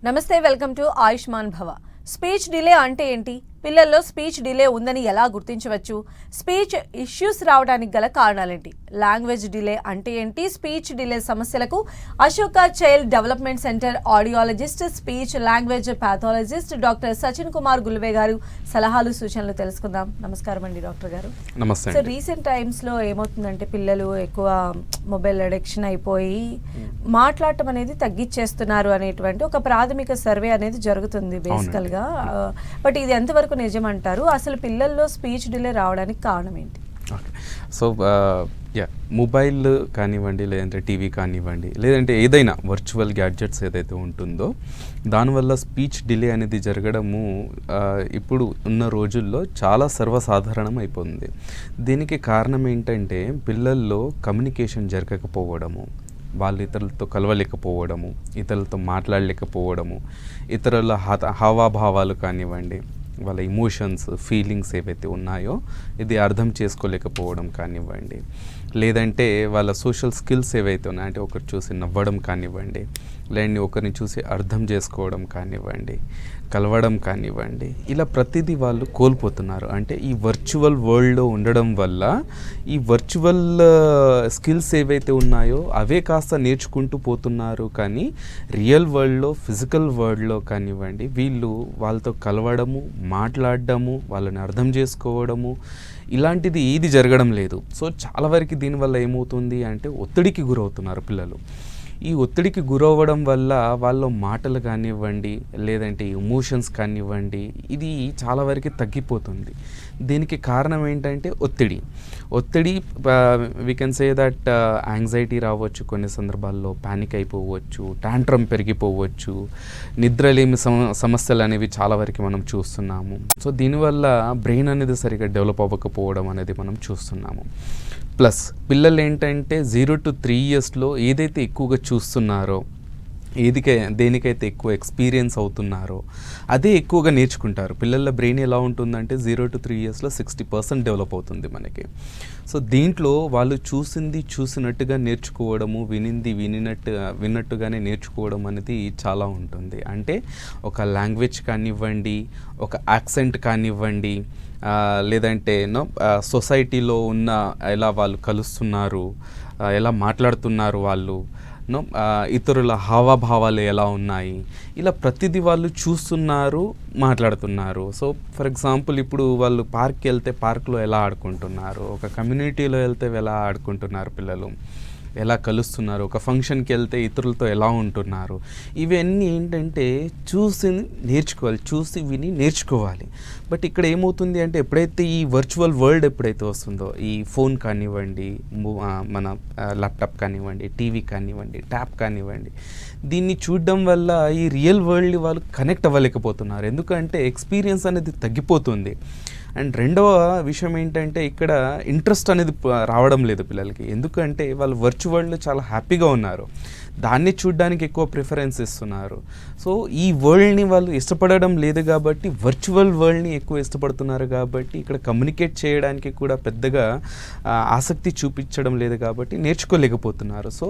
నమస్తే, welcome to Ayushman భవ. Speech delay అంటే ఏంటి? పిల్లల్లో స్పీచ్ డిలే ఉందని ఎలా గుర్తించవచ్చు? స్పీచ్ ఇష్యూస్ రావడానికి గల కారణాలేంటి? లాంగ్వేజ్ డిలే అంటే ఏంటి? స్పీచ్ డిలే సమస్యలకు Ashoka child development centre audiologist, speech language pathologist doctor Sachin Kumar Gulve గారు సలహాలు సూచనలు తెలుసుకుందాం. నమస్కారం అండి డాక్టర్ గారు. నమస్తే. సో రీసెంట్ టైమ్స్లో ఏమవుతుందంటే పిల్లలు ఎక్కువ మొబైల్ అడిక్షన్ అయిపోయి మాట్లాడటం అనేది తగ్గించేస్తున్నారు అనేటువంటి ఒక ప్రాథమిక సర్వే అనేది జరుగుతుంది బేసికల్గా. బట్ ఇది ఎంతవరకు నిజమంటారు? అసలు పిల్లల్లో స్పీచ్ డిలే రావడానికి కారణం ఏంటి? ఓకే, సో మొబైల్ కానివ్వండి, లేదంటే టీవీ కానివ్వండి, లేదంటే ఏదైనా వర్చువల్ గ్యాడ్జెట్స్ ఏదైతే ఉంటుందో దానివల్ల స్పీచ్ డిలే అనేది జరగడము ఇప్పుడు ఉన్న రోజుల్లో చాలా సర్వసాధారణం అయిపోయింది. దీనికి కారణం ఏంటంటే పిల్లల్లో కమ్యూనికేషన్ జరగకపోవడము, వాళ్ళు ఇతరులతో కలవలేకపోవడము, ఇతరులతో మాట్లాడలేకపోవడము, ఇతరుల హావాభావాలు కానివ్వండి, వాళ్ళ ఇమోషన్స్, ఫీలింగ్స్ ఏవైతే ఉన్నాయో ఇది అర్థం చేసుకోలేకపోవడం కానివ్వండి, లేదంటే వాళ్ళ సోషల్ స్కిల్స్ ఏవైతే ఉన్నాయో అంటే ఒకరు చూసి నవ్వడం కానివ్వండి, లేదంటే ఒకరిని చూసి అర్థం చేసుకోవడం కానివ్వండి, కలవడం కానివ్వండి, ఇలా ప్రతిదీ వాళ్ళు కోల్పోతున్నారు. అంటే ఈ వర్చువల్ వరల్డ్లో ఉండడం వల్ల ఈ వర్చువల్ స్కిల్స్ ఏవైతే ఉన్నాయో అవే కాస్త నేర్చుకుంటూ పోతున్నారు. కానీ రియల్ వరల్డ్లో, ఫిజికల్ వరల్డ్లో కానివ్వండి వీళ్ళు వాళ్ళతో కలవడము, మాట్లాడడము, వాళ్ళని అర్థం చేసుకోవడము ఇలాంటిది ఏది జరగడం లేదు. సో చాలా వరకు దీనివల్ల ఏమవుతుంది అంటే ఒత్తిడికి గురవుతున్నారు పిల్లలు. ఈ ఒత్తిడికి గురవ్వడం వల్ల వాళ్ళ మాటలు కానివ్వండి, లేదంటే ఎమోషన్స్ కానివ్వండి, ఇది చాలా వరకు తగ్గిపోతుంది. దీనికి కారణం ఏంటంటే ఒత్తిడి. We can say that anxiety రావచ్చు, కొన్ని సందర్భాల్లో ప్యానిక్ అయిపోవచ్చు, టాంట్రమ్ పెరిగిపోవచ్చు, నిద్రలేమి సమస్యలు అనేవి చాలా వరకు మనం చూస్తున్నాము. సో దీనివల్ల బ్రెయిన్ అనేది సరిగ్గా డెవలప్ అవ్వకపోవడం అనేది మనం చూస్తున్నాము. ప్లస్ పిల్లలు ఏంటంటే 0 to 3 yearsలో ఏదైతే ఎక్కువగా చూస్తున్నారో, దేనికైతే ఎక్కువ ఎక్స్పీరియన్స్ అవుతున్నారో అదే ఎక్కువగా నేర్చుకుంటారు. పిల్లల బ్రెయిన్ ఎలా ఉంటుందంటే 0 to 3 yearsలో 60% డెవలప్ అవుతుంది మనకి. సో దీంట్లో వాళ్ళు చూసినట్టుగా నేర్చుకోవడము, విన్నట్టుగానే నేర్చుకోవడం అనేది చాలా ఉంటుంది. అంటే ఒక లాంగ్వేజ్ కానివ్వండి, ఒక యాక్సెంట్ కానివ్వండి, లేదంటే సొసైటీలో ఉన్న ఎలా వాళ్ళు కలుస్తున్నారు, ఎలా మాట్లాడుతున్నారు వాళ్ళు, ఇతరుల హావభావాలు ఎలా ఉన్నాయి, ఇలా ప్రతిదీ వాళ్ళు చూస్తున్నారు, మాట్లాడుతున్నారు. సో ఫర్ ఎగ్జాంపుల్ ఇప్పుడు వాళ్ళు పార్క్కి వెళ్తే పార్క్లో ఎలా ఆడుకుంటున్నారు, ఒక కమ్యూనిటీలో వెళ్తే ఎలా ఆడుకుంటున్నారు పిల్లలు, ఎలా కలుస్తున్నారు, ఒక ఫంక్షన్కి వెళ్తే ఇతరులతో ఎలా ఉంటున్నారు, ఇవన్నీ ఏంటంటే చూసి నేర్చుకోవాలి, చూసి విని నేర్చుకోవాలి. బట్ ఇక్కడ ఏమవుతుంది అంటే ఎప్పుడైతే ఈ వర్చువల్ వరల్డ్ ఎప్పుడైతే వస్తుందో, ఈ ఫోన్ కానివ్వండి, మన ల్యాప్టాప్ కానివ్వండి, టీవీ కానివ్వండి, ట్యాబ్ కానివ్వండి, దీన్ని చూడడం వల్ల ఈ రియల్ వరల్డ్ వాళ్ళు కనెక్ట్ అవ్వలేకపోతున్నారు. ఎందుకంటే ఎక్స్పీరియన్స్ అనేది తగ్గిపోతుంది. అండ్ రెండవ విషయం ఏంటంటే ఇక్కడ ఇంట్రెస్ట్ అనేది రావడం లేదు పిల్లలకి. ఎందుకంటే వాళ్ళు వర్చువల్డ్లో చాలా హ్యాపీగా ఉన్నారు, దాన్ని చూడడానికి ఎక్కువ ప్రిఫరెన్స్ ఇస్తున్నారు. సో ఈ వరల్డ్ని వాళ్ళు ఇష్టపడడం లేదు కాబట్టి వర్చువల్ వరల్డ్ని ఎక్కువ ఇష్టపడుతున్నారు. కాబట్టి ఇక్కడ కమ్యూనికేట్ చేయడానికి కూడా పెద్దగా ఆసక్తి చూపించడం లేదు కాబట్టి నేర్చుకోలేకపోతున్నారు. సో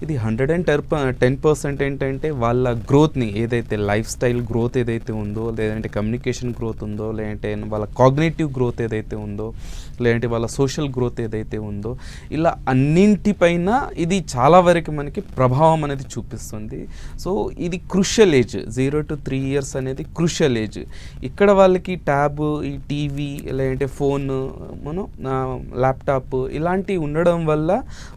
ఇది 110% ఏంటంటే వాళ్ళ గ్రోత్ని, ఏదైతే లైఫ్ స్టైల్ గ్రోత్ ఏదైతే ఉందో, లేదంటే కమ్యూనికేషన్ గ్రోత్ ఉందో, లేదంటే వాళ్ళ కాగ్నిటివ్ గ్రోత్ ఏదైతే ఉందో, లేదంటే వాళ్ళ సోషల్ గ్రోత్ ఏదైతే ఉందో, ఇలా అన్నింటిపైన ఇది చాలా వరకు మనకి ప్రభావం అనేది చూపిస్తుంది. సో ఇది క్రూషియల్ ఏజ్, 0 to 3 years అనేది క్రూషియల్ ఏజ్. ఇక్కడ వాళ్ళకి ట్యాబ్, ఈ టీవీ, లేదంటే ఫోన్, ల్యాప్టాప్ ఇలాంటివి ఉండడం వల్ల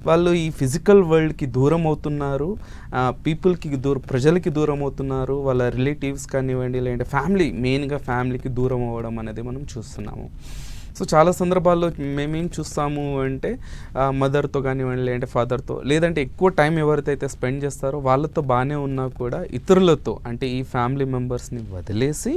వాళ్ళు ఈ ఫిజికల్ వరల్డ్కి దూరం అవుతున్నారు, ప్రజలకి దూరం అవుతున్నారు, వాళ్ళ రిలేటివ్స్ కానివ్వండి, లేదంటే మెయిన్గా ఫ్యామిలీకి దూరం అవ్వడం అనేది మనం చూస్తున్నాము. సో చాలా సందర్భాల్లో మేమేం చూస్తాము అంటే మదర్తో కానివ్వండి, లేదంటే ఫాదర్తో, లేదంటే ఎక్కువ టైం ఎవరైతే స్పెండ్ చేస్తారో వాళ్ళతో బాగానే ఉన్నా కూడా ఇతరులతో, అంటే ఈ ఫ్యామిలీ మెంబర్స్ని వదిలేసి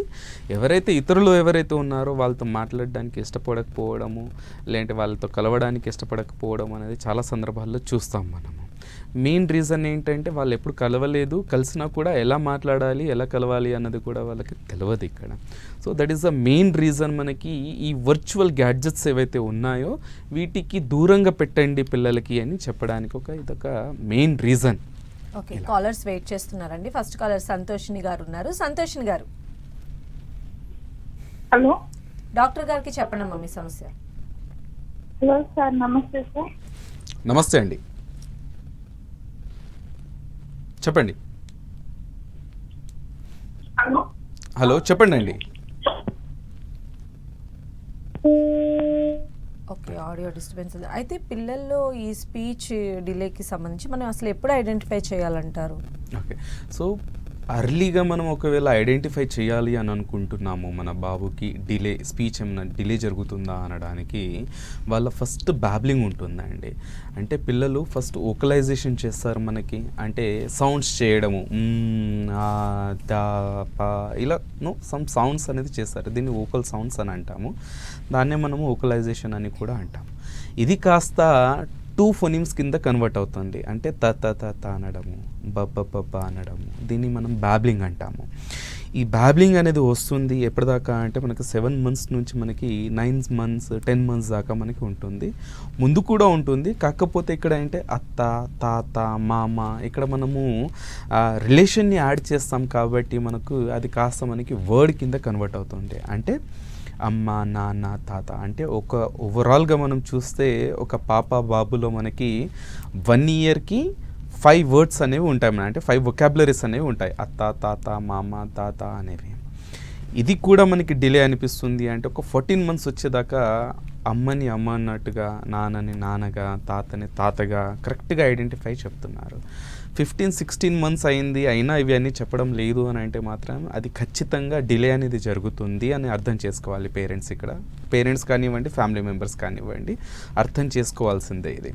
ఇతరులు ఎవరైతే ఉన్నారో వాళ్ళతో మాట్లాడడానికి ఇష్టపడకపోవడము, లేదంటే వాళ్ళతో కలవడానికి ఇష్టపడకపోవడం అనేది చాలా సందర్భాల్లో చూస్తాం మనము. మెయిన్ రీజన్ ఏంటంటే వాళ్ళు ఎప్పుడు కలవలేదు, కలిసినా కూడా ఎలా మాట్లాడాలి, ఎలా కలవాలి అన్నది కూడా వాళ్ళకి తెలియదు ఇక్కడ. So that is the main reason. మనకి ఈ వర్చువల్ గ్యాడ్జెట్స్ ఏవైతే ఉన్నాయో వీటికి దూరంగా పెట్టండి పిల్లలకి అని చెప్పడానికి ఇదొక main reason. Okay, callers wait చేస్తున్నారండి. ఫస్ట్ కాలర్ సంతోషిని గారు ఉన్నారు. సంతోషిని గారు, హలో. డాక్టర్ గారికి చెప్పండి అమ్మా మీ సమస్య. హలో సార్, నమస్తే సార్. నమస్తే అండి, చెప్పండి. హలో. హలో, చెప్పండి అండి. ఓకే, ఆడియో డిస్టర్బెన్స్ ఉంది. అయితే పిల్లల్లో ఈ స్పీచ్ డిలేకి సంబంధించి మనం అసలు ఎప్పుడు ఐడెంటిఫై చేయాలంటారు? ఓకే, సో అర్లీగా మనం ఒకవేళ ఐడెంటిఫై చేయాలి అని అనుకుంటున్నాము మన బాబుకి స్పీచ్ ఏమైనా డిలే జరుగుతుందా అనడానికి వాళ్ళ ఫస్ట్ బ్యాబ్లింగ్ ఉంటుందండి. అంటే పిల్లలు ఫస్ట్ ఓకలైజేషన్ చేస్తారు మనకి, అంటే సౌండ్స్ చేయడము, ఆ, దా, పా, ఇలా సమ్ సౌండ్స్ అనేది చేస్తారు. దీన్ని ఓకల్ సౌండ్స్ అని అంటాము. దాన్నే మనము ఓకలైజేషన్ అని కూడా అంటాము. ఇది కాస్త 2 ఫోనిమ్స్ కింద కన్వర్ట్ అవుతుంది. అంటే త త త త అనడము, బబ్బ బబ్బ అనడము, దీన్ని మనం బ్యాబ్లింగ్ అంటాము. ఈ బ్యాబ్లింగ్ అనేది వస్తుంది ఎప్పటిదాకా అంటే మనకి 7 మంత్స్ నుంచి మనకి 9 మంత్స్ 10 మంత్స్ దాకా మనకి ఉంటుంది. ముందు కూడా ఉంటుంది, కాకపోతే ఇక్కడ అంటే అత్త, తాత, మామ, ఇక్కడ మనము రిలేషన్ని యాడ్ చేస్తాం కాబట్టి మనకు అది కాస్త మనకి వర్డ్ కింద కన్వర్ట్ అవుతుంది. అంటే అమ్మ, నాన్న, తాత, అంటే ఒక ఓవరాల్గా మనం చూస్తే ఒక పాప బాబులో మనకి 1 ఇయర్కి 5 వర్డ్స్ అనేవి ఉంటాయి. అంటే 5 వొకాబులరీస్ అనేవి ఉంటాయి, అత్త, తాత, మామ, తాత అనేవి. ఇది కూడా మనకి డిలే అనిపిస్తుంది. అంటే ఒక 14 మంత్స్ వచ్చేదాకా అమ్మని అమ్మ అన్నట్టుగా, నాన్నని నాన్నగా, తాతని తాతగా కరెక్ట్గా ఐడెంటిఫై చెప్తున్నారు. 15-16 మంత్స్ అయింది అయినా ఇవి అన్నీ చెప్పడం లేదు అని అంటే మాత్రం అది ఖచ్చితంగా డిలే అనేది జరుగుతుంది అని అర్థం చేసుకోవాలి పేరెంట్స్. ఇక్కడ పేరెంట్స్ కానివ్వండి, ఫ్యామిలీ మెంబర్స్ కానివ్వండి, అర్థం చేసుకోవాల్సిందే ఇది.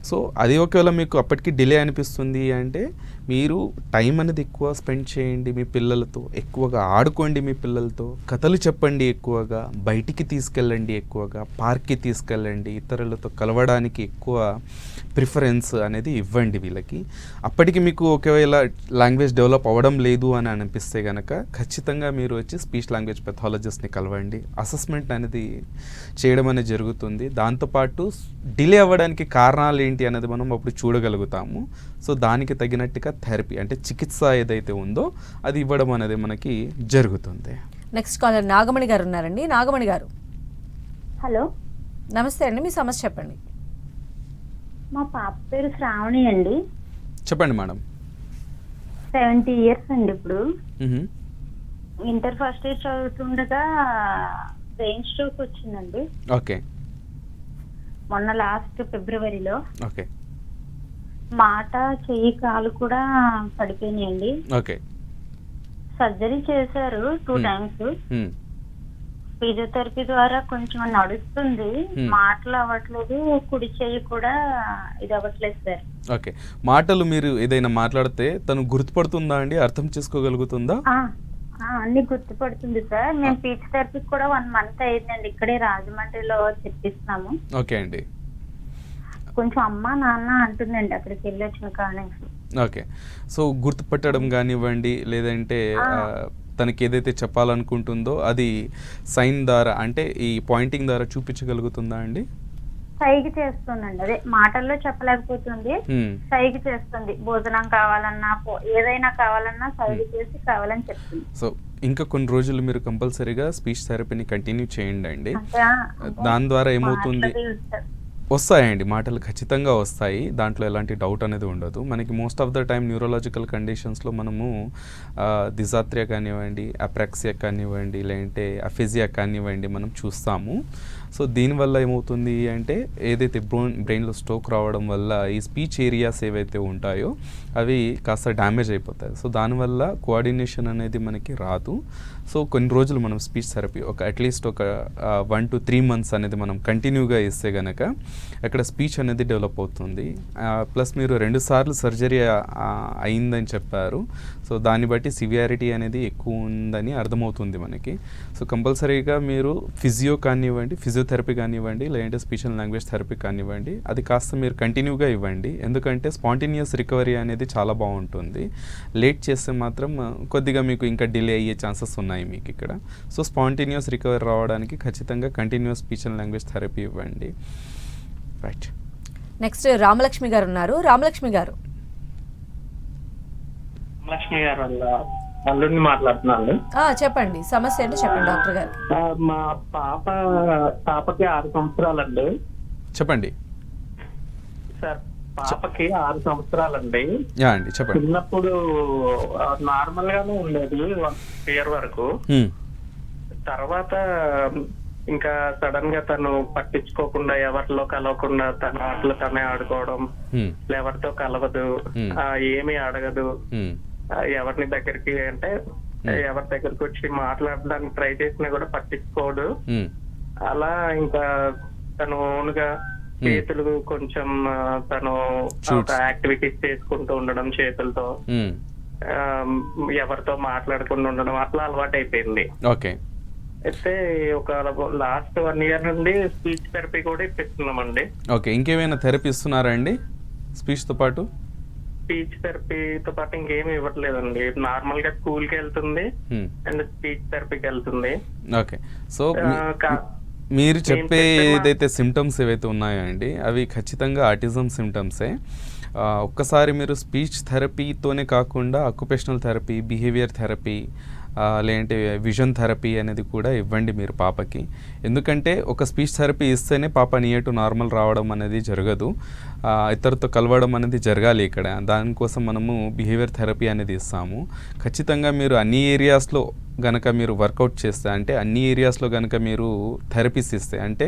సో అది ఒకవేళ మీకు అప్పటికి డిలే అనిపిస్తుంది అంటే మీరు టైం అనేది ఎక్కువ స్పెండ్ చేయండి మీ పిల్లలతో, ఎక్కువగా ఆడుకోండి మీ పిల్లలతో, కథలు చెప్పండి, ఎక్కువగా బయటికి తీసుకెళ్ళండి, ఎక్కువగా పార్క్కి తీసుకెళ్ళండి, ఇతరులతో కలవడానికి ఎక్కువ ప్రిఫరెన్స్ అనేది ఇవ్వండి వీళ్ళకి. అప్పటికి మీకు ఒకవేళ లాంగ్వేజ్ డెవలప్ అవ్వడం లేదు అని అనిపిస్తే కనుక ఖచ్చితంగా మీరు వచ్చి స్పీచ్ లాంగ్వేజ్ పెథాలజిస్ట్ని కలవండి. అసెస్మెంట్ అనేది చేయడం అనేది జరుగుతుంది. దాంతోపాటు డిలే అవ్వడానికి కారణాలు ఏంటి అనేది మనం అప్పుడు చూడగలుగుతాము. సో దానికి తగినట్టుగా థెరపీ అంటే చికిత్స ఏదైతే ఉందో అది ఇవ్వడం అనేది మనకి జరుగుతుంది. నెక్స్ట్ కాలర్ నాగమణి గారు ఉన్నారండి. నాగమణి గారు, హలో. నమస్తే అండి, మీ సమస్య చెప్పండి. మా పాప పేరు శ్రావణి అండి. చెప్పండి మేడం. 70 ఇయర్స్ అండి. ఇప్పుడు మ్హూ. ఇంటర్ ఫస్ట్ ఇయర్ చదువుతుండగా బ్రెయిన్ స్ట్రోక్ వచ్చిందండి. ఓకే మొన్న లాస్ట్ ఫిబ్రవరిలో. ఓకే మాట, చెయ్యి, కాలు కూడా పడిపోయినాయండి. ఓకే సర్జరీ చేశారు 2 టైమ్స్. మ్. ఫిజియోథెరపీ ద్వారా కొంచెం నడుస్తుంది, మాటలు అవ్వట్లేదు, కుడి చెయ్యి కూడా ఇది అవ్వట్లేదు సార్. ఓకే, మాటలు మీరు ఏదైనా మాట్లాడితే తను గుర్తుపడుతుందా అండి, అర్థం చేసుకోగలుగుతుందా? అన్ని గుర్తుపడుతుంది సార్. మేము స్పీచ్ థెరపీకి కూడా 1 మంత్ అయిందండి, ఇక్కడే రాజమండ్రిలో చెప్పిస్తున్నాము. ఓకే అండి. కొంచెం అమ్మ నాన్న అంటుందండి అక్కడికి వెళ్ళి వచ్చిన కారణం. ఓకే, సో గుర్తుపట్టడం కానివ్వండి, లేదంటే తనకి ఏదైతే చెప్పాలనుకుంటుందో అది సైన్ ద్వారా అంటే ఈ పాయింటింగ్ ద్వారా చూపించగలుగుతుందా అండి? సైగ చేస్తుందండి, అదే మాటల్లో చెప్పలేకపోతుంది, సైగ చేస్తుంది. భోజనం కావాలన్నా, ఏదైనా కావాలన్నా సైగ చేసి కావాలని చెప్తుంది. సో ఇంకా కొన్ని రోజులు మీరు కంపల్సరీగా స్పీచ్ థెరపీని కంటిన్యూ చేయండి అండి. దాని ద్వారా ఏమవుతుంది, వస్తాయండి మాటలు ఖచ్చితంగా వస్తాయి, దాంట్లో ఎలాంటి డౌట్ అనేది ఉండదు. మనకి most of the time neurological కండిషన్స్లో మనము డిజాత్రియా కానివ్వండి, అప్రాక్సియా కానివ్వండి, లేదంటే అఫిజియా కానివ్వండి మనం చూస్తాము. సో దీనివల్ల ఏమవుతుంది అంటే ఏదైతే బ్రెయిన్లో స్ట్రోక్ రావడం వల్ల ఈ స్పీచ్ ఏరియాస్ ఏవైతే ఉంటాయో అవి కాస్త డ్యామేజ్ అయిపోతాయి. సో దానివల్ల కోఆర్డినేషన్ అనేది మనకి రాదు. సో కొన్ని రోజులు మనం స్పీచ్ థెరపీ అట్లీస్ట్ ఒక 1 to 3 months అనేది మనం కంటిన్యూగా ఇస్తే కనుక అక్కడ స్పీచ్ అనేది డెవలప్ అవుతుంది. ప్లస్ మీరు 2 సార్లు సర్జరీ అయిందని చెప్పారు. సో దాన్ని బట్టి సివియారిటీ అనేది ఎక్కువ ఉందని అర్థమవుతుంది మనకి. సో కంపల్సరీగా మీరు ఫిజియోథెరపీ కానివ్వండి, లేదంటే స్పీచ్ అండ్ లాంగ్వేజ్ థెరపీ కానివ్వండి, అది కాస్త మీరు కంటిన్యూగా ఇవ్వండి. ఎందుకంటే స్పాంటేనియస్ రికవరీ అనేది చాలా బాగుంటుంది. లేట్ చేస్తే మాత్రం కొద్దిగా మీకు ఇంకా డిలే అయ్యే ఛాన్సెస్ ఉన్నాయి మీకు ఇక్కడ. సో స్పాంటేనియస్ రికవరీ రావడానికి ఖచ్చితంగా continuous speech and language therapy ఇవ్వండి. రైట్, నెక్స్ట్ రామలక్ష్మి గారు ఉన్నారు. రామలక్ష్మి గారు, లక్ష్మి గారు వాళ్ళ అల్లుడిని మాట్లాడుతున్నాను. చెప్పండి, సమస్య ఏంటో చెప్పండి డాక్టర్ గారికి. మా పాపకి 6 సంవత్సరాలండి. చెప్పండి సార్, పాపకి 6 సంవత్సరాలండి. యా అండి, చెప్పండి. చిన్నప్పుడు నార్మల్ గానే ఉండేది 1 year వరకు. తర్వాత ఇంకా సడన్ గా తను పట్టించుకోకుండా, ఎవరిలో కలవకుండా తన ఆటలు తనే ఆడుకోవడం, ఎవరితో కలవదు, ఏమీ అడగదు, ఎవరిని దగ్గరికి అంటే ఎవరి దగ్గరికి వచ్చి మాట్లాడడానికి ట్రై చేసినా కూడా పట్టించుకోడు. అలా ఇంకా తను ఓన్గా చేతులు కొంచెం తను యాక్టివిటీస్ చేసుకుంటూ ఉండడం, చేతులతో ఎవరితో మాట్లాడకుండా ఉండడం, అట్లా అలవాటు అయిపోయింది. ఓకే. అయితే ఒక లాస్ట్ 1 year నుండి స్పీచ్ థెరపీ కూడా ఇప్పిస్తున్నామండి. ఓకే, ఇంకేమైనా థెరపీ ఇస్తున్నారా అండి స్పీచ్ తో పాటు? స్పీచ్ థెరపీతో పాటు ఇంకేమి ఇవ్వట్లేదండి. నార్మల్ గా స్కూల్ కి వెళ్తుంది అండ్ స్పీచ్ థెరపీకి వెళ్తుంది. ఓకే. సో మీరు చెప్పే ఏదైతే సిమ్టమ్స్ ఏవైతే ఉన్నాయో అండి, అవి ఖచ్చితంగా ఆటిజం సిమ్టమ్సే. ఒక్కసారి మీరు స్పీచ్ థెరపీతోనే కాకుండా అక్యుపేషనల్ థెరపీ, బిహేవియర్ థెరపీ, లేదంటే విజన్ థెరపీ అనేది కూడా ఇవ్వండి మీరు పాపకి. ఎందుకంటే ఒక స్పీచ్ థెరపీ ఇస్తేనే పాప నియర్ టు నార్మల్ రావడం అనేది జరగదు, ఇతరుతో కలవడం అనేది జరగాలి ఇక్కడ. దానికోసం మనము బిహేవియర్ థెరపీ అనేది ఇస్తాము. ఖచ్చితంగా మీరు అన్ని ఏరియాస్లో గనక మీరు వర్కౌట్ చేస్తే, అంటే అన్ని ఏరియాస్లో గనక మీరు థెరపీస్ ఇస్తే, అంటే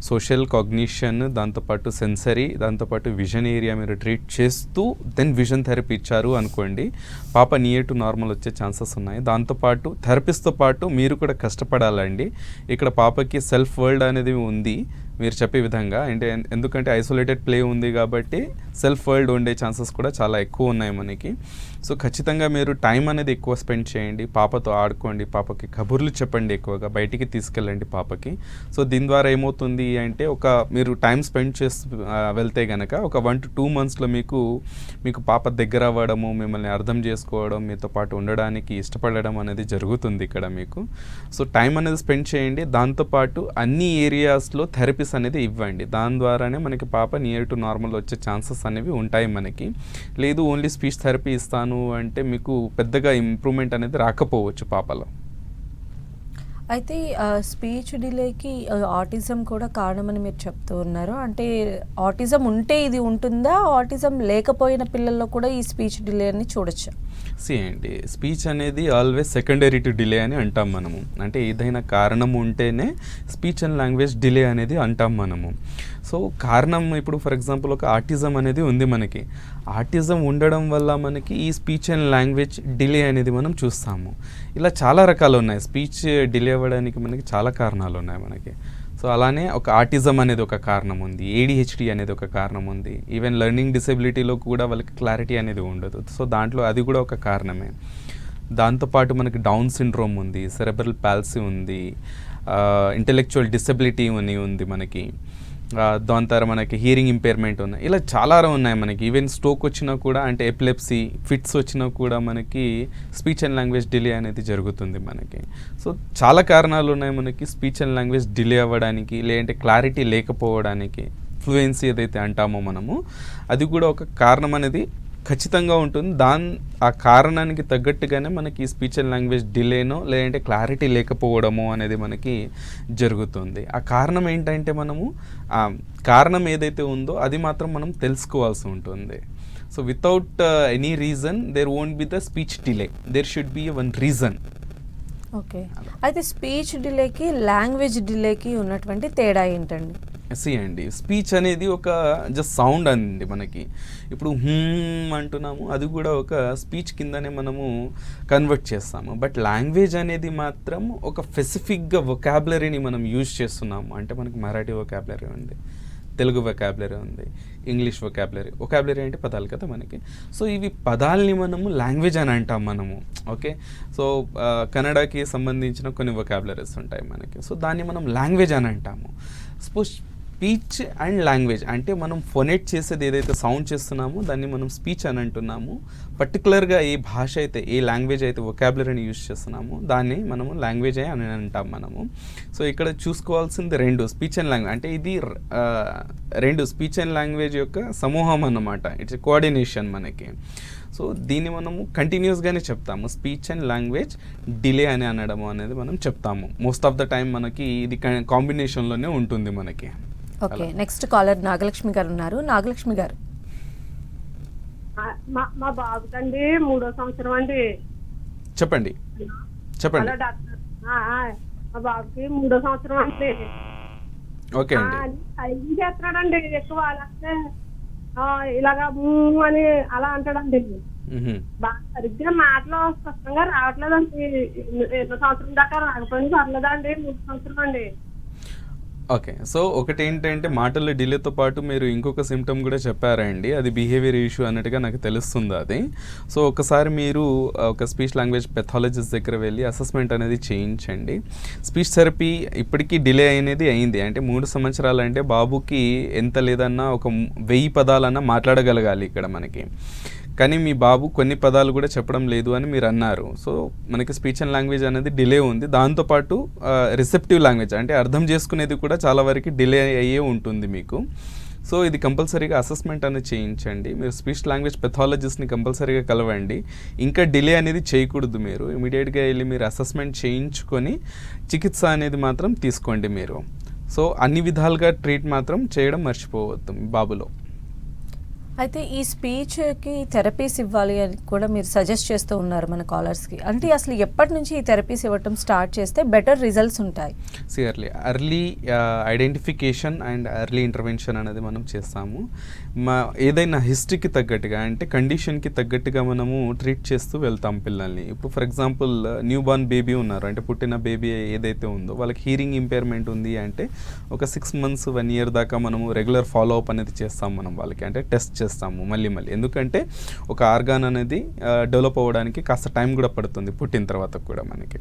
సోషల్, కాగ్నిషన్, దాంతోపాటు సెన్సరీ, దాంతోపాటు విజన్ ఏరియా మీరు ట్రీట్ చేస్తూ దెన్ విజన్ థెరపీ ఇచ్చారు అనుకోండి, పాప నియర్ టు నార్మల్ వచ్చే ఛాన్సెస్ ఉన్నాయి. దాంతోపాటు థెరపీస్తో పాటు మీరు కూడా కష్టపడాలండి. ఇక్కడ పాపకి సెల్ఫ్ వరల్డ్ అనేది ఉంది మీరు చెప్పే విధంగా, అంటే ఎందుకంటే ఐసోలేటెడ్ ప్లే ఉంది కాబట్టి సెల్ఫ్ వరల్డ్ ఉండే ఛాన్సెస్ కూడా చాలా ఎక్కువ ఉన్నాయి మనకి. సో ఖచ్చితంగా మీరు టైం అనేది ఎక్కువ స్పెండ్ చేయండి, పాపతో ఆడుకోండి, పాపకి కబుర్లు చెప్పండి, ఎక్కువగా బయటికి తీసుకెళ్ళండి పాపకి. సో దీని ద్వారా ఏమవుతుంది అంటే, మీరు టైం స్పెండ్ చేసి వెళ్తే కనుక ఒక 1 to 2 monthsలో మీకు పాప దగ్గర అవ్వడము, మిమ్మల్ని అర్థం చేసుకోవడం, మీతో పాటు ఉండడానికి ఇష్టపడడం అనేది జరుగుతుంది ఇక్కడ మీకు. సో టైం అనేది స్పెండ్ చేయండి. దాంతోపాటు అన్ని ఏరియాస్లో థెరపీస్ అనేది ఇవ్వండి. దాని ద్వారానే మనకి పాప నియర్ టు నార్మల్ వచ్చే ఛాన్సెస్ అనేవి ఉంటాయి మనకి. లేదు ఓన్లీ స్పీచ్ థెరపీ ఇస్తాను అంటే మీకు పెద్దగా ఇంప్రూవ్మెంట్ అనేది రాకపోవచ్చు పాపలో. అయితే స్పీచ్ డిలేకి ఆటిజం కూడా కారణమని మీరు చెప్తూ ఉన్నారు. అంటే ఆటిజం ఉంటే ఇది ఉంటుందా, ఆటిజం లేకపోయిన పిల్లల్లో కూడా ఈ స్పీచ్ డిలే అని చూడొచ్చా? అండి, స్పీచ్ అనేది ఆల్వేస్ సెకండరీ టు డిలే అని అంటాం మనము. అంటే ఏదైనా కారణం ఉంటేనే స్పీచ్ అండ్ లాంగ్వేజ్ డిలే అనేది అంటాం మనము. సో కారణం ఇప్పుడు ఫర్ ఎగ్జాంపుల్ ఒక ఆటిజం అనేది ఉంది మనకి. ఆటిజం ఉండడం వల్ల మనకి ఈ స్పీచ్ అండ్ లాంగ్వేజ్ డిలే అనేది మనం చూస్తాము. ఇలా చాలా రకాలు ఉన్నాయి. స్పీచ్ డిలే అవ్వడానికి మనకి చాలా కారణాలు ఉన్నాయి మనకి. సో అలానే ఒక ఆటిజం అనేది ఒక కారణం ఉంది, ADHD అనేది ఒక కారణం ఉంది, ఈవెన్ లెర్నింగ్ డిసెబిలిటీలో కూడా వాళ్ళకి క్లారిటీ అనేది ఉండదు. సో దాంట్లో అది కూడా ఒక కారణమే. దాంతోపాటు మనకి డౌన్ సిండ్రోమ్ ఉంది, సెరెబ్రల్ పాల్సీ ఉంది, ఇంటెలెక్చువల్ డిసెబిలిటీ అని ఉంది మనకి, దాని తర్వాత మనకి హియరింగ్ ఇంపైర్మెంట్ ఉన్నాయి. ఇలా చాలా ఉన్నాయి మనకి. ఈవెన్ స్ట్రోక్ వచ్చినా కూడా, అంటే ఎపిలెప్సీ ఫిట్స్ వచ్చినా కూడా మనకి స్పీచ్ అండ్ లాంగ్వేజ్ డిలే అనేది జరుగుతుంది మనకి. సో చాలా కారణాలు ఉన్నాయి మనకి స్పీచ్ అండ్ లాంగ్వేజ్ డిలే అవ్వడానికి, లేదంటే క్లారిటీ లేకపోవడానికి, ఫ్లూయెన్సీ ఏదైతే అంటామో మనము, అది కూడా ఒక కారణం అనేది ఖచ్చితంగా ఉంటుంది. ఆ కారణానికి తగ్గట్టుగానే మనకి స్పీచ్ అండ్ లాంగ్వేజ్ డిలేనో లేదంటే క్లారిటీ లేకపోవడమో అనేది మనకి జరుగుతుంది. ఆ కారణం ఏంటంటే మనము కారణం ఏదైతే ఉందో అది మాత్రం మనం తెలుసుకోవాల్సి ఉంటుంది. So without any reason there won't be the speech delay, there should be one reason. Okay. అయితే స్పీచ్ డిలేకి లాంగ్వేజ్ డిలేకి ఉన్నటువంటి తేడా ఏంటండి? అండి, స్పీచ్ అనేది ఒక జస్ట్ సౌండ్ అండి మనకి. ఇప్పుడు అంటున్నాము, అది కూడా ఒక స్పీచ్ కిందనే మనము కన్వర్ట్ చేస్తాము. బట్ లాంగ్వేజ్ అనేది మాత్రం ఒక స్పెసిఫిక్గా వొకాబులరీని మనం యూజ్ చేస్తున్నాము. అంటే మనకి మరాఠీ వొకాబులరీ ఉంది, తెలుగు వొకాబులరీ ఉంది, ఇంగ్లీష్ వొకాబులరీ అంటే పదాలు కదా మనకి. సో ఇవి పదాలని మనము లాంగ్వేజ్ అని అంటాం మనము. ఓకే. సో కన్నడకి సంబంధించిన కొన్ని వొకాబులరీస్ ఉంటాయి మనకి. సో దాన్ని మనం లాంగ్వేజ్ అని అంటాము. సపోజ్ స్పీచ్ అండ్ లాంగ్వేజ్ అంటే మనం ఫొనేట్ చేసేది ఏదైతే సౌండ్ చేస్తున్నామో దాన్ని మనం స్పీచ్ అని అంటున్నాము. పర్టికులర్గా ఏ భాష అయితే, ఏ లాంగ్వేజ్ అయితే వొకాబులరీని యూజ్ చేస్తున్నామో దాన్ని మనము లాంగ్వేజ్ అని అంటాం మనము. సో ఇక్కడ చూసుకోవాల్సింది 2 స్పీచ్ అండ్ లాంగ్వేజ్. అంటే ఇది 2 స్పీచ్ అండ్ లాంగ్వేజ్ యొక్క సమూహం అన్నమాట. ఇట్స్ కోఆర్డినేషన్ మనకి. సో దీన్ని మనము కంటిన్యూస్గానే చెప్తాము, స్పీచ్ అండ్ లాంగ్వేజ్ డిలే అని అనడము అనేది మనం చెప్తాము. మోస్ట్ ఆఫ్ ద టైం మనకి ఇది కాంబినేషన్లోనే ఉంటుంది మనకి. ఓకే, నెక్స్ట్ కాలర్ నాగలక్ష్మి గారు ఉన్నారు. నాగలక్ష్మి గారు, మా బాబుకండి 3వ సంవత్సరం అండి. చెప్పండి. Hello doctor. మా బాబుకి 3వ సంవత్సరం అండి. ఓకే అండి. ఏం చేస్తున్నాడండి ఎక్కువ అలాగే ఇలాగా అని అలా అంటాడండి. బాగా సరిగ్గా మాటలు స్పష్టంగా రావట్లేదండి. 2 సంవత్సరం దాకా రాకపోయింది, పర్లేదండి. 3వ సంవత్సరం అండి. ఓకే, సో ఒకటి ఏంటంటే మాటల్లో డిలేతో పాటు మీరు ఇంకొక సిమ్టమ్ కూడా చెప్పారండి, అది బిహేవియర్ ఇష్యూ అన్నట్టుగా నాకు తెలుస్తుంది అది. సో ఒకసారి మీరు ఒక స్పీచ్ లాంగ్వేజ్ పెథాలజిస్ట్ దగ్గర వెళ్ళి అసెస్మెంట్ అనేది చేయించండి. స్పీచ్ థెరపీ ఇప్పటికీ డిలే అనేది అయింది అంటే 3 సంవత్సరాలు అంటే బాబుకి ఎంత లేదన్నా ఒక 1000 పదాలన్నా మాట్లాడగలగాలి ఇక్కడ మనకి. కానీ మీ బాబు కొన్ని పదాలు కూడా చెప్పడం లేదు అని మీరు అన్నారు. సో మనకి స్పీచ్ అండ్ లాంగ్వేజ్ అనేది డిలే ఉంది. దాంతోపాటు రిసెప్టివ్ లాంగ్వేజ్ అంటే అర్థం చేసుకునేది కూడా చాలా వరకు డిలే అయ్యే ఉంటుంది మీకు. సో ఇది కంపల్సరీగా అసెస్మెంట్ అనేది చేయించండి. మీరు స్పీచ్ లాంగ్వేజ్ పెథాలజిస్ట్ని కంపల్సరీగా కలవండి. ఇంకా డిలే అనేది చేయకూడదు. మీరు ఇమీడియట్గా వెళ్ళి మీరు అసెస్మెంట్ చేయించుకొని చికిత్స అనేది మాత్రం తీసుకోండి మీరు. సో అన్ని విధాలుగా ట్రీట్ మాత్రం చేయడం మర్చిపోవద్దు మీ బాబులో. అయితే ఈ స్పీచ్కి థెరపీస్ ఇవ్వాలి అని కూడా మీరు సజెస్ట్ చేస్తూ ఉన్నారు మన కాలర్స్కి. అంటే అసలు ఎప్పటి నుంచి ఈ థెరపీస్ ఇవ్వటం స్టార్ట్ చేస్తే బెటర్ రిజల్ట్స్ ఉంటాయి? Early identification and early intervention అనేది మనం చేస్తాము. ఏదైనా హిస్టరీకి తగ్గట్టుగా అంటే కండిషన్కి తగ్గట్టుగా మనము ట్రీట్ చేస్తూ వెళ్తాం పిల్లల్ని. ఇప్పుడు for example new born baby ఉన్నారు అంటే పుట్టిన బేబీ ఏదైతే ఉందో వాళ్ళకి హీరింగ్ ఇంపైర్మెంట్ ఉంది అంటే ఒక 6 months 1 year దాకా మనము రెగ్యులర్ ఫాలో అప్ అనేది చేస్తాం మనం వాళ్ళకి. అంటే టెస్ట్ చేస్తాము మళ్ళీ. ఎందుకంటే ఒక ఆర్గాన్ అనేది డెవలప్ అవ్వడానికి కాస్త టైం కూడా పడుతుంది పుట్టిన తర్వాత కూడా మనకి.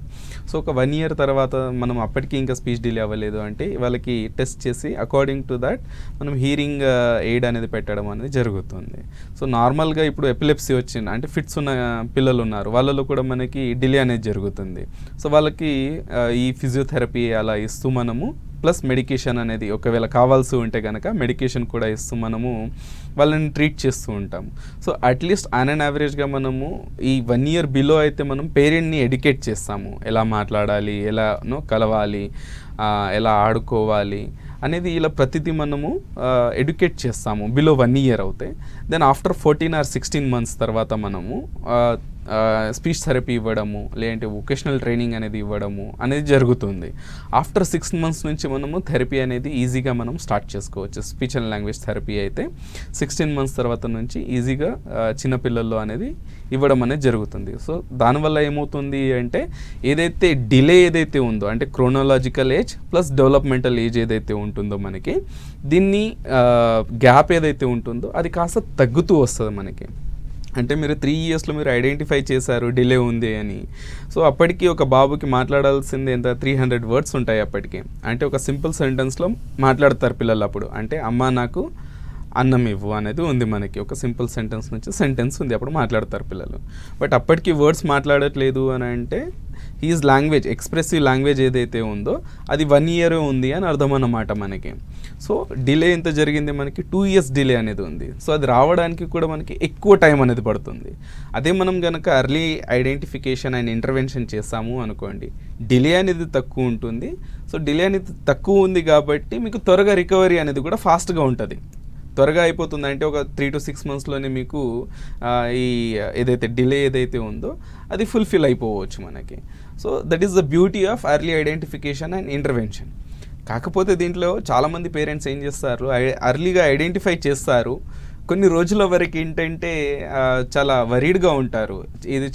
సో ఒక 1 year తర్వాత మనం అప్పటికి ఇంకా స్పీచ్ డిలే అవ్వలేదు అంటే వాళ్ళకి టెస్ట్ చేసి అకార్డింగ్ టు దట్ మనం హీరింగ్ ఎయిడ్ అనేది పెట్టడం అనేది జరుగుతుంది. సో నార్మల్గా ఇప్పుడు ఎపిలెప్సీ వచ్చింది అంటే ఫిట్స్ ఉన్న పిల్లలు ఉన్నారు, వాళ్ళలో కూడా మనకి డిలే అనేది జరుగుతుంది. సో వాళ్ళకి ఈ ఫిజియోథెరపీ అలా ఇస్తూ మనము ప్లస్ మెడికేషన్ అనేది ఒకవేళ కావాల్సి ఉంటే కనుక మెడికేషన్ కూడా ఇస్తూ మనము వాళ్ళని ట్రీట్ చేస్తూ ఉంటాము. సో అట్లీస్ట్ ఆన్ అండ్ యావరేజ్గా మనము ఈ 1 year బిలో అయితే మనం పేరెంట్ని ఎడ్యుకేట్ చేస్తాము, ఎలా మాట్లాడాలి, ఎలానో కలవాలి, ఎలా ఆడుకోవాలి అనేది ఇలా ప్రతిదీ మనము ఎడ్యుకేట్ చేస్తాము బిలో 1 year అవుతే. దెన్ ఆఫ్టర్ 14 or 16 months తర్వాత మనము స్పీచ్ థెరపీ ఇవ్వడము లేదంటే వొకేషనల్ ట్రైనింగ్ అనేది ఇవ్వడము అనేది జరుగుతుంది. ఆఫ్టర్ 6 months నుంచి మనము థెరపీ అనేది ఈజీగా మనం స్టార్ట్ చేసుకోవచ్చు. స్పీచ్ అండ్ లాంగ్వేజ్ థెరపీ అయితే 16 months తర్వాత నుంచి ఈజీగా చిన్నపిల్లల్లో అనేది ఇవ్వడం అనేది జరుగుతుంది. సో దానివల్ల ఏమవుతుంది అంటే ఏదైతే డిలే ఏదైతే ఉందో అంటే chronological age plus developmental age ఏదైతే ఉంటుందో మనకి దీన్ని గ్యాప్ ఏదైతే ఉంటుందో అది కాస్త తగ్గుతూ వస్తుంది మనకి. అంటే మీరు 3 yearsలో మీరు ఐడెంటిఫై చేశారు డిలే ఉంది అని. సో అప్పటికి ఒక బాబుకి మాట్లాడాల్సింది ఎంత 300 words ఉంటాయి అప్పటికి. అంటే ఒక సింపుల్ సెంటెన్స్లో మాట్లాడతారు పిల్లలు అప్పుడు. అంటే అమ్మ నాకు అన్నం ఇవ్వు అనేది ఉంది మనకి. ఒక సింపుల్ సెంటెన్స్ నుంచి సెంటెన్స్ ఉంది అప్పుడు మాట్లాడతారు పిల్లలు. బట్ అప్పటికి వర్డ్స్ మాట్లాడట్లేదు అని అంటే హీజ్ లాంగ్వేజ్ ఎక్స్ప్రెసివ్ లాంగ్వేజ్ ఏదైతే ఉందో అది 1 year ఉంది అని అర్థం అన్నమాట మనకి. సో డిలే ఎంత జరిగింది మనకి 2 years డిలే అనేది ఉంది. సో అది రావడానికి కూడా మనకి ఎక్కువ టైం అనేది పడుతుంది. అదే మనం కనుక ఎర్లీ ఐడెంటిఫికేషన్ అండ్ ఇంటర్వెన్షన్ చేస్తాము అనుకోండి డిలే అనేది తక్కువ ఉంటుంది. సో డిలే అనేది తక్కువ ఉంది కాబట్టి మీకు త్వరగా రికవరీ అనేది కూడా ఫాస్ట్గా ఉంటుంది, త్వరగా అయిపోతుంది. అంటే ఒక 3 to 6 monthsలోనే మీకు ఈ ఏదైతే డిలే ఏదైతే ఉందో అది ఫుల్ఫిల్ అయిపోవచ్చు మనకి. So that is the beauty of early identification and intervention. కాకపోతే దీంట్లో చాలామంది పేరెంట్స్ ఏం చేస్తారు, ఎర్లీగా ఐడెంటిఫై చేస్తారు, కొన్ని రోజుల వరకు ఏంటంటే చాలా వరీడ్గా ఉంటారు ఇది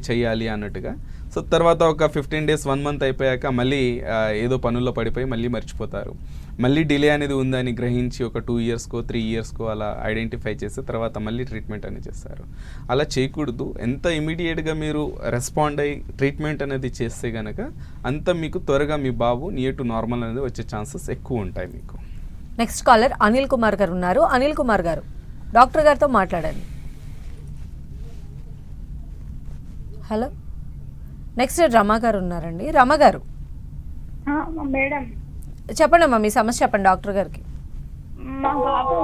చెయ్యాలి అన్నట్టుగా. సో తర్వాత ఒక 15 days 1 month అయిపోయాక మళ్ళీ ఏదో పనుల్లో పడిపోయి మళ్ళీ మర్చిపోతారు. మళ్ళీ డిలే అనేది ఉందని గ్రహించి ఒక 2 yearsకో 3 yearsకో అలా ఐడెంటిఫై చేసి తర్వాత మళ్ళీ ట్రీట్మెంట్ అనేది చేస్తారు. అలా చేయకూడదు. ఎంత ఇమీడియట్గా మీరు రెస్పాండ్ అయ్యి ట్రీట్మెంట్ అనేది చేస్తే కనుక అంత మీకు త్వరగా మీ బాబు నియర్ టు నార్మల్ అనేది వచ్చే ఛాన్సెస్ ఎక్కువ ఉంటాయి మీకు. నెక్స్ట్ కాలర్ అనిల్ కుమార్ గారు ఉన్నారు. అనిల్ కుమార్ గారు డాక్టర్ గారితో మాట్లాడండి. హలో. నెక్స్ట్ రమ గారు ఉన్నారండి. రమ గారు మేడం చెప్పండి అమ్మా, మీ సమస్య చెప్పండి డాక్టర్ గారికి. మా బాబు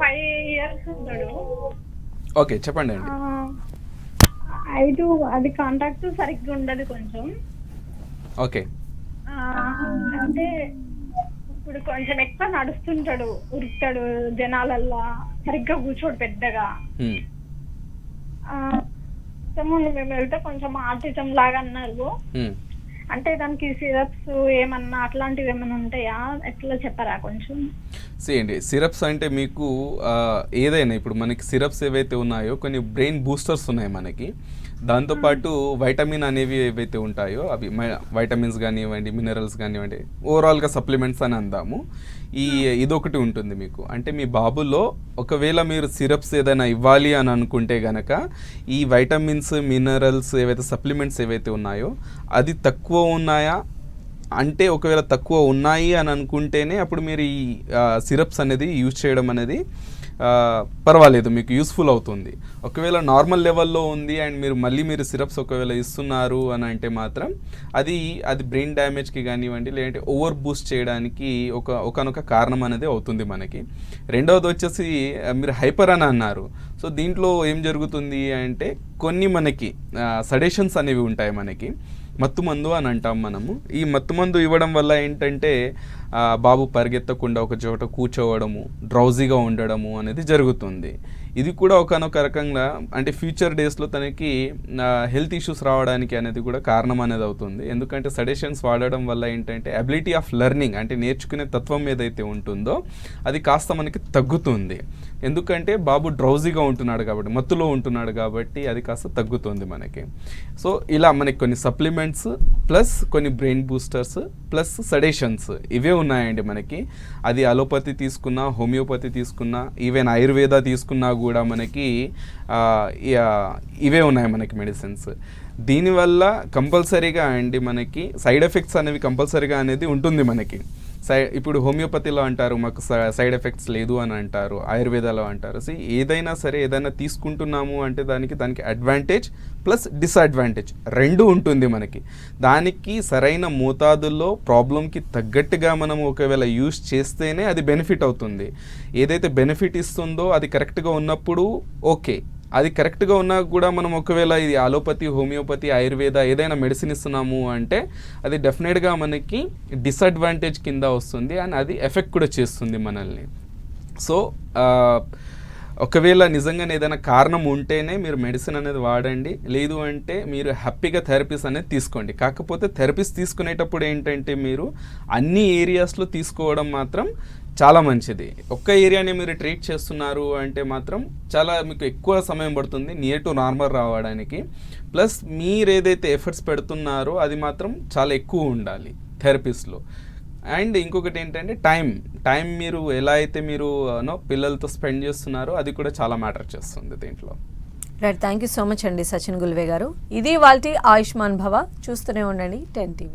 5 years ఉంటాడు. ఓకే, చెప్పండి అండి. 5 అది కాంటాక్ట్ సరిగ్గా ఉండదు కొంచెం. ఓకే. అంటే ఇప్పుడు కొంచెం ఎక్కువ నడుస్తుంటాడు, ఉరుకుతాడు జనాలల్లా, సరిగ్గా కూర్చోడు పెద్దగా. మ్మ్. మేము వెళ్తే కొంచెం ఆర్టిజం లాగా అన్నారు. మ్మ్. అంటే దానికి సిరప్స్ ఏమన్నా అట్లాంటివి ఏమైనా ఉంటాయా, ఎట్లా చెప్పరా కొంచెం? చేయండి. సిరప్స్ అంటే మీకు ఏదైనా ఇప్పుడు మనకి సిరప్స్ ఏవైతే ఉన్నాయో కొన్ని బ్రెయిన్ బూస్టర్స్ ఉన్నాయి మనకి. దాంతోపాటు వైటమిన్ అనేవి ఏవైతే ఉంటాయో అవి వైటమిన్స్ కానివ్వండి, మినరల్స్ కానివ్వండి, ఓవరాల్గా సప్లిమెంట్స్ అని అందాము. ఇదొకటి ఉంటుంది మీకు. అంటే మీ బాబులో ఒకవేళ మీరు సిరప్స్ ఏదైనా ఇవ్వాలి అని అనుకుంటే గనక ఈ వైటమిన్స్, మినరల్స్ ఏవైతే సప్లిమెంట్స్ ఏవైతే ఉన్నాయో అది తక్కువ ఉన్నాయా అంటే, ఒకవేళ తక్కువ ఉన్నాయి అని అనుకుంటేనే అప్పుడు మీరు ఈ సిరప్స్ అనేది యూజ్ చేయడం అనేది పర్వాలేదు, మీకు యూస్ఫుల్ అవుతుంది. ఒకవేళ నార్మల్ లెవెల్లో ఉంది అండ్ మీరు సిరప్స్ ఒకవేళ ఇస్తున్నారు అని అంటే మాత్రం అది బ్రెయిన్ డ్యామేజ్కి కానివ్వండి, లేదంటే ఓవర్ బూస్ట్ చేయడానికి ఒకనొక కారణం అనేది అవుతుంది మనకి. రెండవది వచ్చేసి మీరు హైపర్ అని అన్నారు. సో దీంట్లో ఏం జరుగుతుంది అంటే కొన్ని మనకి సడేషన్స్ అనేవి ఉంటాయి మనకి, మత్తుమందు అని అంటాం మనము. ఈ మత్తుమందు ఇవ్వడం వల్ల ఏంటంటే బాబు పరిగెత్తకుండా ఒక చోట కూర్చోవడము, డ్రౌజీగా ఉండడము అనేది జరుగుతుంది. ఇది కూడా ఒకనొక రకంగా అంటే ఫ్యూచర్ డేస్లో తనకి హెల్త్ ఇష్యూస్ రావడానికి అనేది కూడా కారణం అనేది అవుతుంది. ఎందుకంటే సడేషన్స్ వాడడం వల్ల ఏంటంటే అబిలిటీ ఆఫ్ లెర్నింగ్ అంటే నేర్చుకునే తత్వం ఏదైతే ఉంటుందో అది కాస్త మనకి తగ్గుతుంది. ఎందుకంటే బాబు డ్రౌజీగా ఉంటున్నాడు కాబట్టి, మత్తులో ఉంటున్నాడు కాబట్టి అది కాస్త తగ్గుతుంది మనకి. సో ఇలా మనకి కొన్ని సప్లిమెంట్స్ ప్లస్ కొన్ని బ్రెయిన్ బూస్టర్స్ ప్లస్ సడేషన్స్ ఇవే ఉన్నాయండి మనకి. అది అలోపతి తీసుకున్నా, హోమియోపతి తీసుకున్నా, ఈవెన్ ఆయుర్వేద తీసుకున్నా కూడా మనకి ఇవే ఉన్నాయి మనకి మెడిసిన్స్. దీనివల్ల కంపల్సరీగా అండి మనకి సైడ్ ఎఫెక్ట్స్ అనేవి కంపల్సరీగా అనేది ఉంటుంది మనకి. ఇప్పుడు హోమియోపతిలో అంటారు మాకు సైడ్ ఎఫెక్ట్స్ లేదు అని అంటారు, ఆయుర్వేదాలో అంటారు. సో ఏదైనా సరే ఏదైనా తీసుకుంటున్నాము అంటే దానికి అడ్వాంటేజ్ ప్లస్ డిసడ్వాంటేజ్ రెండు ఉంటుంది మనకి. దానికి సరైన మోతాదుల్లో ప్రాబ్లంకి తగ్గట్టుగా మనం ఒకవేళ యూజ్ చేస్తేనే అది బెనిఫిట్ అవుతుంది. ఏదైతే బెనిఫిట్ ఇస్తుందో అది కరెక్ట్గా ఉన్నప్పుడు ఓకే, అది కరెక్ట్గా ఉన్నా కూడా మనం ఒకవేళ ఇది అలోపతి, హోమియోపతి, ఆయుర్వేద ఏదైనా మెడిసిన్ ఇస్తున్నాము అంటే అది డెఫినెట్గా మనకి డిసడ్వాంటేజ్ కింద వస్తుంది అండ్ అది ఎఫెక్ట్ కూడా చేస్తుంది మనల్ని. సో ఒకవేళ నిజంగానే ఏదైనా కారణం ఉంటేనే మీరు మెడిసిన్ అనేది వాడండి, లేదు అంటే మీరు హ్యాపీగా థెరపీస్ అనేది తీసుకోండి. కాకపోతే థెరపీస్ తీసుకునేటప్పుడు ఏంటంటే మీరు అన్ని ఏరియాస్లో తీసుకోవడం మాత్రం చాలా మంచిది. ఒక్క ఏరియాని మీరు ట్రీట్ చేస్తున్నారు అంటే మాత్రం చాలా మీకు ఎక్కువ సమయం పడుతుంది నియర్ టు నార్మల్ రావడానికి. ప్లస్ మీరు ఏదైతే ఎఫర్ట్స్ పెడుతున్నారో అది మాత్రం చాలా ఎక్కువ ఉండాలి థెరపీస్లో. అండ్ ఇంకొకటి ఏంటంటే టైం మీరు ఎలా అయితే మీరు పిల్లలతో స్పెండ్ చేస్తున్నారో అది కూడా చాలా మ్యాటర్ చేస్తుంది దీంట్లో. Right, thank you so much అండి సచిన్ గుల్వే గారు. ఇది వాల్టి ఆయుష్మాన్ భవ. చూస్తూనే ఉండండి 10 TV.